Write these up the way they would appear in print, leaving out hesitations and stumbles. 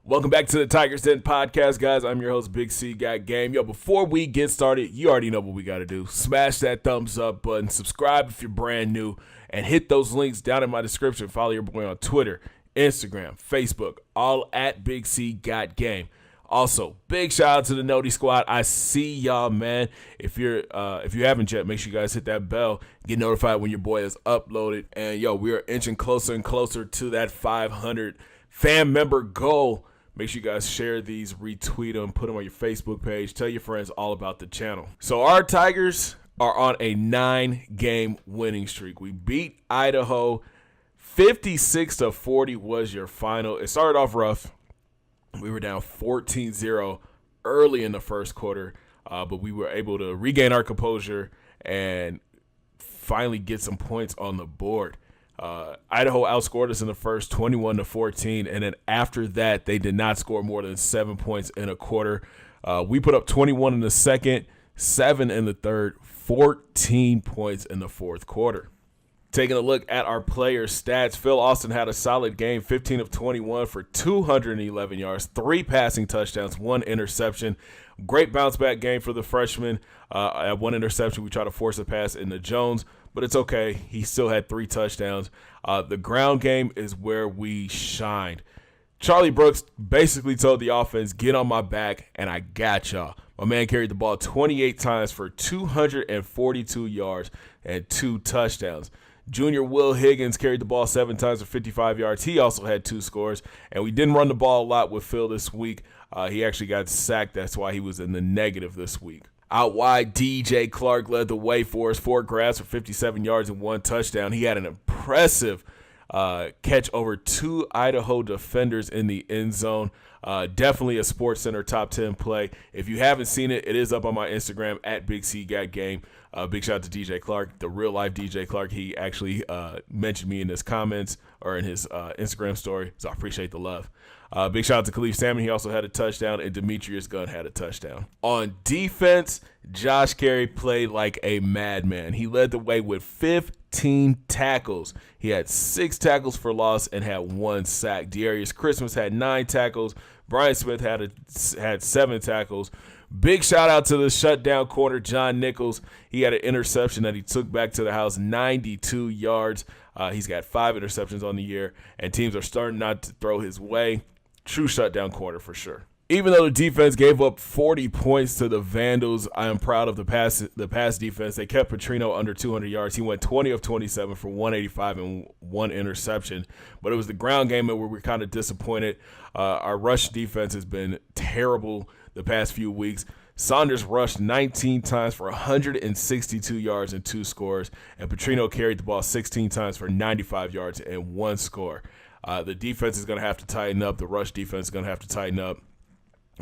Welcome back to the Tigers Den podcast, guys. I'm your host, Big C Got Game. Yo, before we get started, you already know what we got to do. Smash that thumbs up button, subscribe if you're brand new, and hit those links down in my description. Follow your boy on Twitter, Instagram, Facebook, all at Big C Got Game. Also, big shout out to the Noti Squad. I see y'all, man. If you haven't yet, make sure you guys hit that bell. Get notified when your boy is uploaded. And yo, we are inching closer and closer to that 500 fan member goal. Make sure you guys share these, retweet them, put them on your Facebook page. Tell your friends all about the channel. So our Tigers are on a 9-game winning streak. We beat Idaho. 56-40 was your final. It started off rough. We were down 14-0 early in the first quarter, but we were able to regain our composure and finally get some points on the board. Idaho outscored us in the first 21-14, and then after that, they did not score more than 7 points in a quarter. We put up 21 in the second, 7 in the third, 14 points in the fourth quarter. Taking a look at our player stats, Phil Austin had a solid game, 15 of 21 for 211 yards, 3 passing touchdowns, 1 interception. Great bounce-back game for the freshman. At 1 interception, we tried to force a pass into Jones, but it's okay. He still had 3 touchdowns. The ground game is where we shined. Charlie Brooks basically told the offense, get on my back, and I got y'all. My man carried the ball 28 times for 242 yards and 2 touchdowns. Junior Will Higgins carried the ball 7 times for 55 yards. He also had 2 scores. And we didn't run the ball a lot with Phil this week. He actually got sacked. That's why he was in the negative this week. Out wide, DJ Clark led the way for us. 4 grabs for 57 yards and 1 touchdown. He had an impressive catch over 2 Idaho defenders in the end zone. Definitely a Sports Center top 10 play. If you haven't seen it, it is up on my Instagram at Big C Got Game. Big shout out to DJ Clark, the real life DJ Clark. He actually mentioned me in his comments or in his Instagram story, so I appreciate the love. Big shout out to Khalif Salmon. He also had a touchdown, and Demetrius Gunn had a touchdown. On defense, Josh Carey played like a madman. He led the way with 15 tackles. He had 6 tackles for loss and had 1 sack. Dearius Christmas had 9 tackles. Brian Smith had 7 tackles. Big shout out to the shutdown corner, John Nichols. He had an interception that he took back to the house, 92 yards. He's got 5 interceptions on the year, and teams are starting not to throw his way. True shutdown corner for sure. Even though the defense gave up 40 points to the Vandals, I am proud of the pass defense. They kept Petrino under 200 yards. He went 20 of 27 for 185 and 1 interception. But it was the ground game where we're kind of disappointed. Our rush defense has been terrible the past few weeks. Saunders rushed 19 times for 162 yards and 2 scores, and Petrino carried the ball 16 times for 95 yards and 1 score. The defense is going to have to tighten up. The rush defense is going to have to tighten up.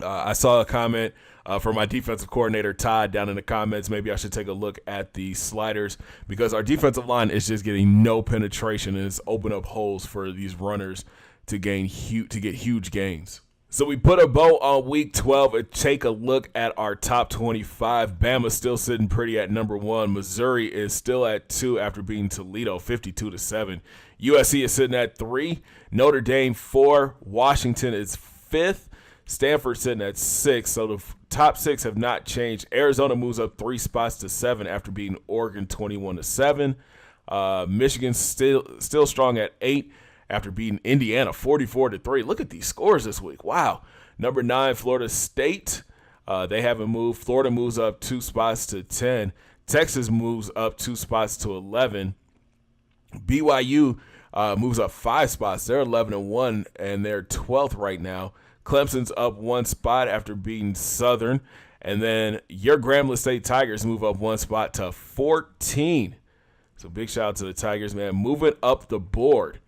I saw a comment from my defensive coordinator, Todd, down in the comments. Maybe I should take a look at the sliders because our defensive line is just getting no penetration, and it's opened up holes for these runners to get huge gains. So we put a bow on week 12 and take a look at our top 25. Bama's still sitting pretty at number 1. Missouri is still at 2 after beating Toledo 52-7. USC is sitting at 3. Notre Dame 4. Washington is 5th. Stanford sitting at 6. So the top 6 have not changed. Arizona moves up 3 spots to 7 after beating Oregon 21-7. Michigan's still strong at 8. After beating Indiana 44-3. Look at these scores this week. Wow. Number 9, Florida State. They haven't moved. Florida moves up 2 spots to 10. Texas moves up 2 spots to 11. BYU moves up 5 spots. They're 11-1, and they're 12th right now. Clemson's up 1 spot after beating Southern. And then your Grambling State Tigers move up 1 spot to 14. So big shout out to the Tigers, man. Moving up the board.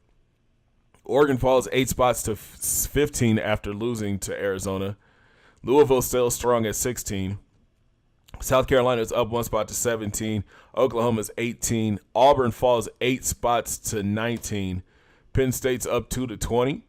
Oregon falls 8 spots to 15 after losing to Arizona. Louisville still strong at 16. South Carolina is up 1 spot to 17. Oklahoma's 18. Auburn falls 8 spots to 19. Penn State's up 2 to 20.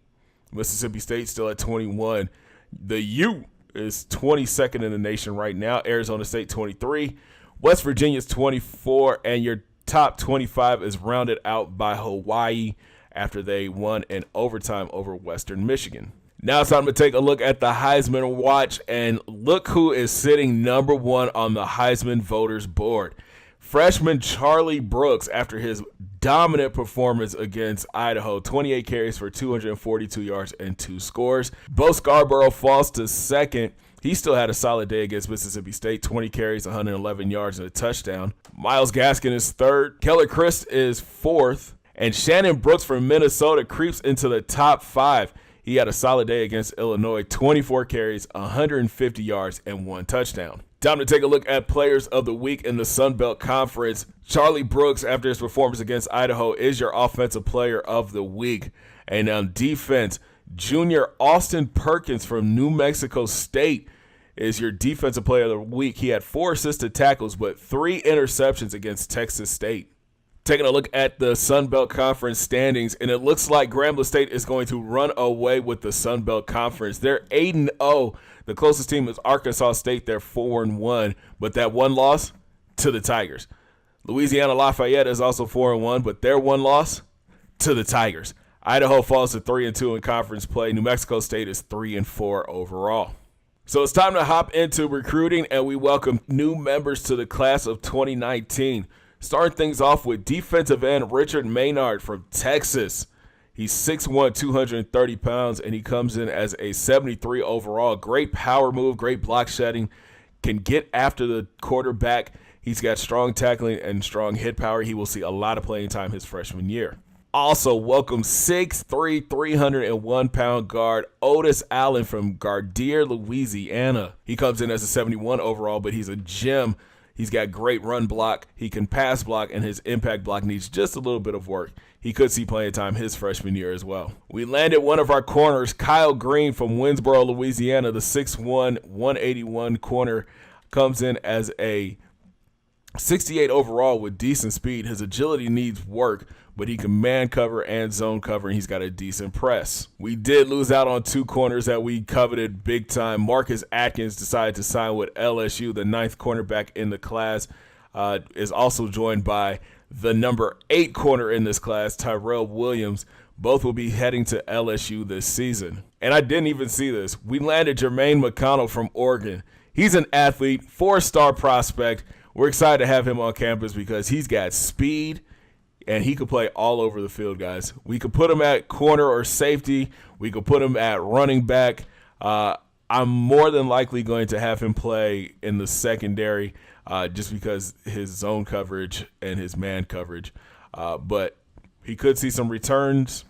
Mississippi State still at 21. The U is 22nd in the nation right now. Arizona State 23. West Virginia's 24. And your top 25 is rounded out by Hawaii after they won in overtime over Western Michigan. Now it's time to take a look at the Heisman watch, and look who is sitting number one on the Heisman voters board. Freshman Charlie Brooks, after his dominant performance against Idaho, 28 carries for 242 yards and 2 scores. Bo Scarborough falls to second. He still had a solid day against Mississippi State, 20 carries, 111 yards, and a touchdown. Myles Gaskin is third. Keller Christ is fourth. And Shannon Brooks from Minnesota creeps into the top 5. He had a solid day against Illinois, 24 carries, 150 yards, and 1 touchdown. Time to take a look at players of the week in the Sun Belt Conference. Charlie Brooks, after his performance against Idaho, is your offensive player of the week. And on defense, junior Austin Perkins from New Mexico State is your defensive player of the week. He had 4 assisted tackles, but 3 interceptions against Texas State. Taking a look at the Sun Belt Conference standings, and it looks like Grambling State is going to run away with the Sun Belt Conference. They're 8-0. The closest team is Arkansas State. They're 4-1, but that one loss to the Tigers. Louisiana Lafayette is also 4-1, but their one loss to the Tigers. Idaho falls to 3-2 in conference play. New Mexico State is 3-4 overall. So it's time to hop into recruiting, and we welcome new members to the class of 2019. Starting things off with defensive end Richard MAYNARD from Texas. He's 6'1", 230 pounds, and he comes in as a 73 overall. Great power move, great block shedding, can get after the quarterback. He's got strong tackling and strong hit power. He will see a lot of playing time his freshman year. Also, welcome 6'3", 301-pound guard Otis Allen from Gardere, Louisiana. He comes in as a 71 overall, but he's a gem. He's got great run block. He can pass block, and his impact block needs just a little bit of work. He could see playing time his freshman year as well. We landed one of our corners, Kyle Green from Winsboro, Louisiana. The 6'1", 181 corner comes in as a 68 overall with decent speed. His agility needs work, but he can man cover and zone cover, and he's got a decent press. We did lose out on 2 corners that we coveted big time. Marcus Atkins decided to sign with LSU. The 9th cornerback in the class is also joined by the number 8 corner in this class, Tyrell Williams. Both will be heading to LSU this season. And I didn't even see this. We landed Jermaine McConnell from Oregon. He's an athlete, 4-star prospect. We're excited to have him on campus because he's got speed, and he could play all over the field, guys. We could put him at corner or safety. We could put him at running back. I'm more than likely going to have him play in the secondary just because his zone coverage and his man coverage. But he could see some returns,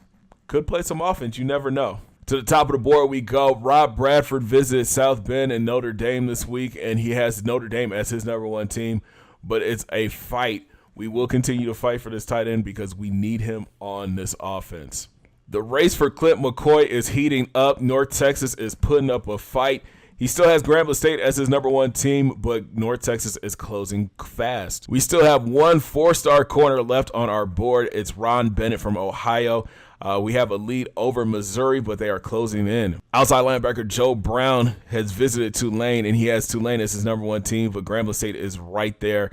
could play some offense. You never know. To the top of the board we go. Rob Bradford visited South Bend and Notre Dame this week, and he has Notre Dame as his number 1 team. But it's a fight. We will continue to fight for this tight end because we need him on this offense. The race for CLINT McCoy is heating up. North Texas is putting up a fight. He still has Grambling State as his number 1 team, but North Texas is closing fast. We still have 1 4-star corner left on our board. It's Ron Bennett from Ohio. We have a lead over Missouri, but they are closing in. Outside linebacker Joe Brown has visited Tulane, and he has Tulane as his number 1 team, but Grambling State is right there.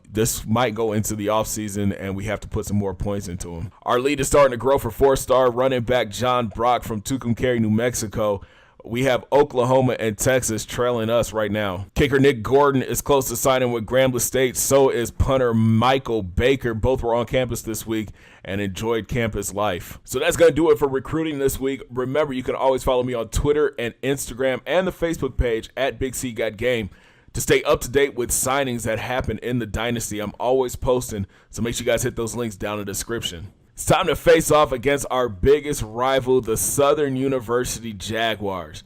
This might go into the offseason, and we have to put some more points into him. Our lead is starting to grow for 4-star running back John Brock from Tucumcari, New Mexico. We have Oklahoma and Texas trailing us right now. Kicker Nick Gordon is close to signing with Grambling State. So is punter Michael Baker. Both were on campus this week and enjoyed campus life. So that's going to do it for recruiting this week. Remember, you can always follow me on Twitter and Instagram and the Facebook page at Big C Got Game to stay up to date with signings that happen in the Dynasty. I'm always posting, so make sure you guys hit those links down in the description. It's time to face off against our biggest rival, the Southern University Jaguars.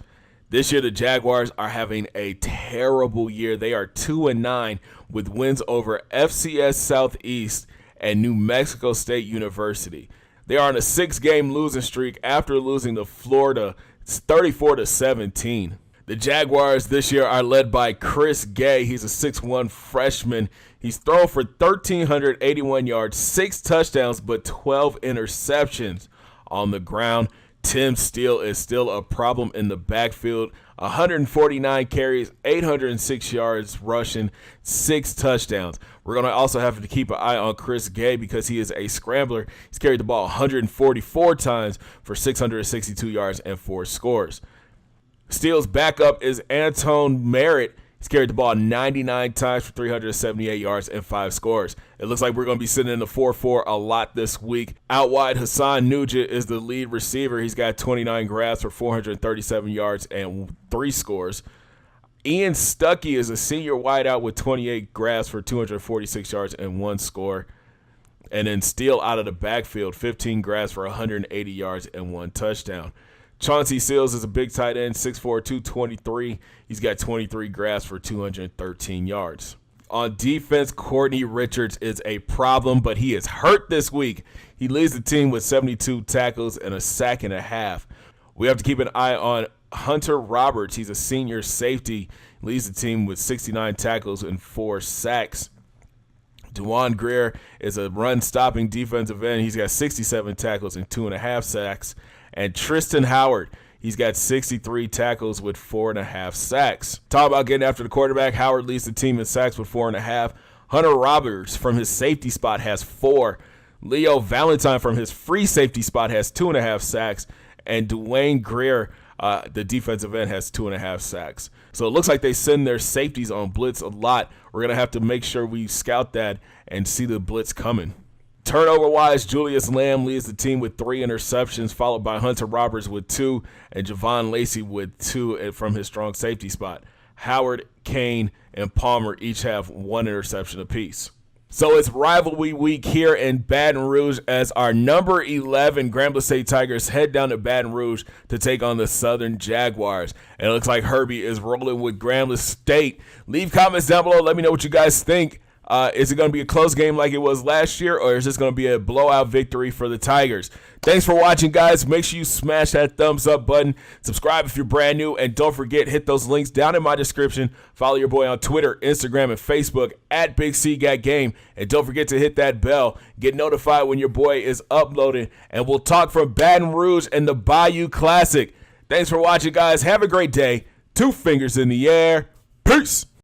This year, the Jaguars are having a terrible year. They are 2-9 with wins over FCS Southeast and New Mexico State University. They are on a 6-game losing streak after losing to Florida. It's 34-17. The Jaguars this year are led by Chris Gay. He's a 6'1 freshman. He's thrown for 1,381 yards, 6 touchdowns, but 12 interceptions on the ground. Tim Steele is still a problem in the backfield. 149 carries, 806 yards rushing, 6 touchdowns. We're going to also have to keep an eye on Chris Gay because he is a scrambler. He's carried the ball 144 times for 662 yards and 4 scores. Steele's backup is Anton Merritt. He's carried the ball 99 times for 378 yards and 5 scores. It looks like we're going to be sitting in the 4-4 a lot this week. Out wide, Hassan Nugent is the lead receiver. He's got 29 grabs for 437 yards and 3 scores. Ian Stuckey is a senior wideout with 28 grabs for 246 yards and 1 score. And then Steele out of the backfield, 15 grabs for 180 yards and 1 touchdown. Chauncey Seals is a big tight end, 6'4", 223. He's got 23 grabs for 213 yards. On defense, Courtney Richards is a problem, but he is hurt this week. He leads the team with 72 tackles and a sack and a half. We have to keep an eye on Hunter Roberts. He's a senior safety. He leads the team with 69 tackles and 4 sacks. DeJuan Greer is a run-stopping defensive end. He's got 67 tackles and 2.5 sacks. And Tristan Howard, he's got 63 tackles with 4.5 sacks. Talk about getting after the quarterback. Howard leads the team in sacks with 4.5. Hunter Roberts from his safety spot has 4. Leo Valentine from his free safety spot has 2.5 sacks. And Dwayne Greer, the defensive end, has 2.5 sacks. So it looks like they send their safeties on blitz a lot. We're going to have to make sure we scout that and see the blitz coming. Turnover-wise, Julius Lamb leads the team with 3 interceptions, followed by Hunter Roberts with 2 and Javon Lacey with 2 from his strong safety spot. Howard, Kane, and Palmer each have 1 interception apiece. So it's rivalry week here in Baton Rouge as our number 11 Grambling State Tigers head down to Baton Rouge to take on the Southern Jaguars. And it looks like Herbie is rolling with Grambling State. Leave comments down below. Let me know what you guys think. Is it going to be a close game like it was last year, or is this going to be a blowout victory for the Tigers? Thanks for watching, guys. Make sure you smash that thumbs up button. Subscribe if you're brand new, and don't forget, hit those links down in my description. Follow your boy on Twitter, Instagram, and Facebook at Big C Gat Game. And don't forget to hit that bell. Get notified when your boy is uploading, and we'll talk from Baton Rouge and the Bayou Classic. Thanks for watching, guys. Have a great day. 2 fingers in the air. Peace.